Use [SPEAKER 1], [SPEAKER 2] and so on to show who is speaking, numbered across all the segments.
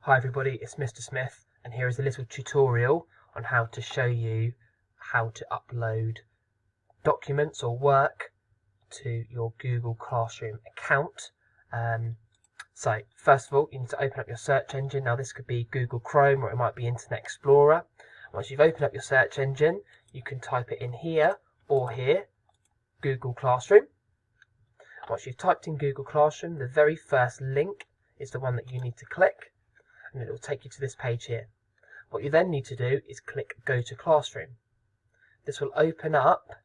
[SPEAKER 1] Hi everybody, it's Mr. Smith, and here is a little tutorial on how to show you how to upload documents or work to your Google Classroom account. So first of all, you need to open up your search engine. Now this could be Google Chrome or it might be Internet Explorer. Once you've opened up your search engine, you can type it in here or here, Google Classroom. Once you've typed in Google Classroom, the very first link is the one that you need to click, and it will take you to this page here. What you then need to do is click Go to Classroom. This will open up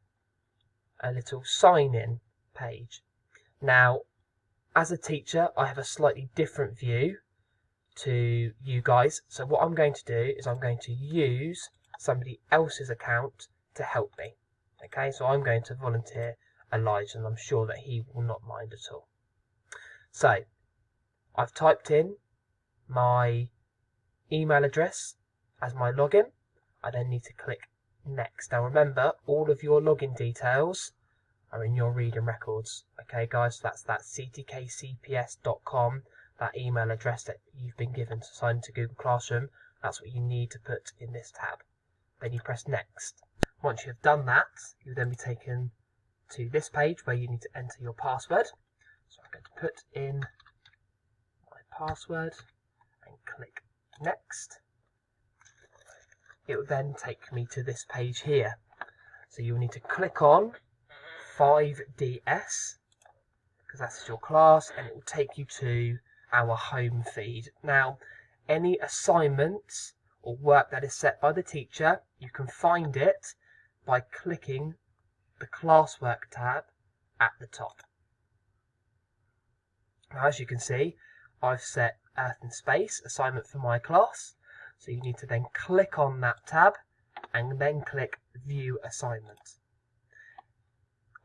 [SPEAKER 1] a little sign-in page. Now, as a teacher, I have a slightly different view to you guys. So what I'm going to do is I'm going to use somebody else's account to help me. Okay, so I'm going to volunteer Elijah, and I'm sure that he will not mind at all. So, I've typed in my email address as my login. I then need to click next. Now remember, all of your login details are in your reading records. Okay guys, so that's that ctkcps.com, that email address that you've been given to sign into Google Classroom. That's what you need to put in this tab. Then you press next. Once you've done that, you'll then be taken to this page where you need to enter your password. So I'm going to put in my password and click next. It will then take me to this page here. So you'll need to click on 5DS, because that's your class, and it will take you to our home feed. Now, any assignments or work that is set by the teacher, you can find it by clicking the classwork tab at the top. Now, as you can see, I've set Earth and Space assignment for my class. So you need to then click on that tab and then click View Assignment.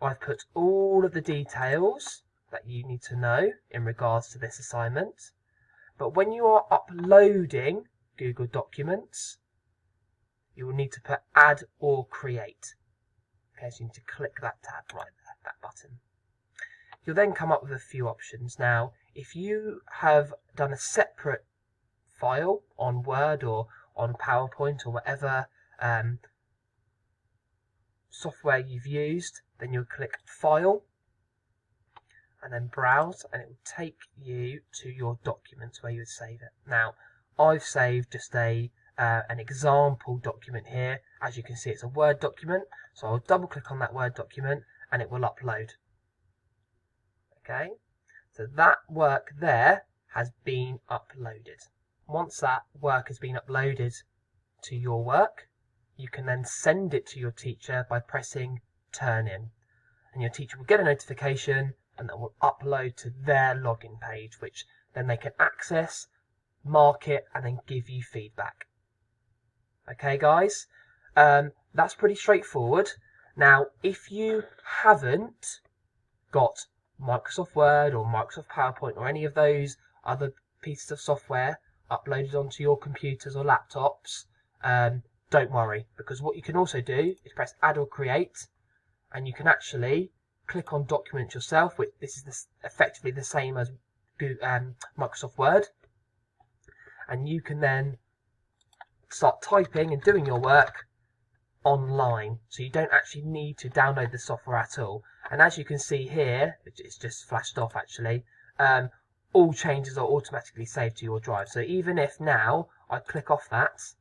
[SPEAKER 1] I've put all of the details that you need to know in regards to this assignment. But when you are uploading Google Documents, you will need to put Add or Create. Okay, so you need to click that tab right there, that button. You'll then come up with a few options. Now, if you have done a separate file on Word or on PowerPoint or whatever software you've used, then you'll click File and then Browse, and it will take you to your documents where you would save it. Now, I've saved just an example document here. As you can see, it's a Word document, so I'll double click on that Word document and it will upload. Okay, so that work there has been uploaded. Once that work has been uploaded to your work, you can then send it to your teacher by pressing Turn In. And your teacher will get a notification and that will upload to their login page, which then they can access, mark it, and then give you feedback. Okay guys, that's pretty straightforward. Now, if you haven't got Microsoft Word or Microsoft PowerPoint or any of those other pieces of software uploaded onto your computers or laptops, don't worry, because what you can also do is press Add or Create, and you can actually click on Documents yourself, which this is effectively the same as Microsoft Word, and you can then start typing and doing your work online, so you don't actually need to download the software at all. And as you can see here, it's just flashed off actually, all changes are automatically saved to your drive. So even if now I click off that,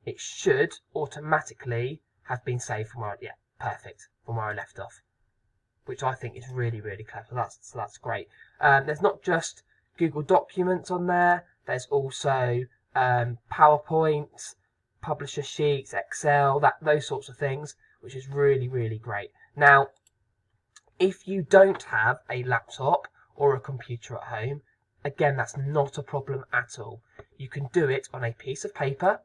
[SPEAKER 1] it should automatically have been saved from where, yeah, perfect, from where I left off, which I think is really, really clever. So that's great. There's not just Google Documents on there, there's also PowerPoint, Publisher Sheets, Excel, those sorts of things, which is really, really great. Now, if you don't have a laptop or a computer at home, again, that's not a problem at all. You can do it on a piece of paper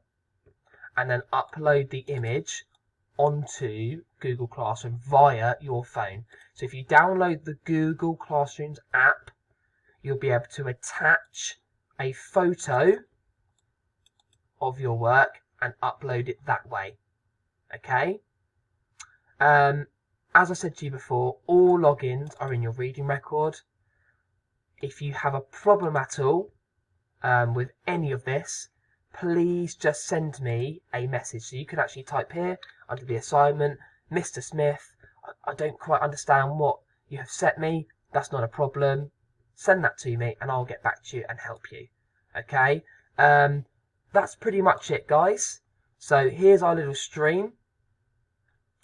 [SPEAKER 1] and then upload the image onto Google Classroom via your phone. So if you download the Google Classrooms app, you'll be able to attach a photo of your work and upload it that way. Okay? As I said to you before, all logins are in your reading record. If you have a problem at all, with any of this, please just send me a message. So you can actually type here under the assignment, Mr. Smith, I don't quite understand what you have set me. That's not a problem. Send that to me and I'll get back to you and help you. Okay, that's pretty much it, guys. So here's our little stream.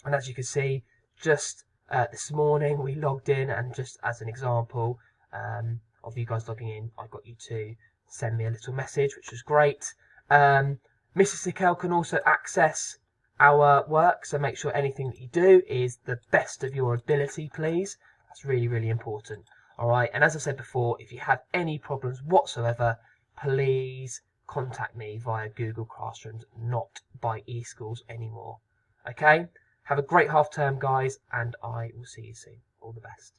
[SPEAKER 1] And as you can see, just this morning we logged in, and just as an example of you guys logging in, I got you to send me a little message, which was great. Mrs. Nickel can also access our work, so make sure anything that you do is the best of your ability, please. That's really, really important. All right, and as I said before, if you have any problems whatsoever, please contact me via Google Classrooms, not by eSchools anymore. Okay, have a great half term, guys, and I will see you soon. All the best.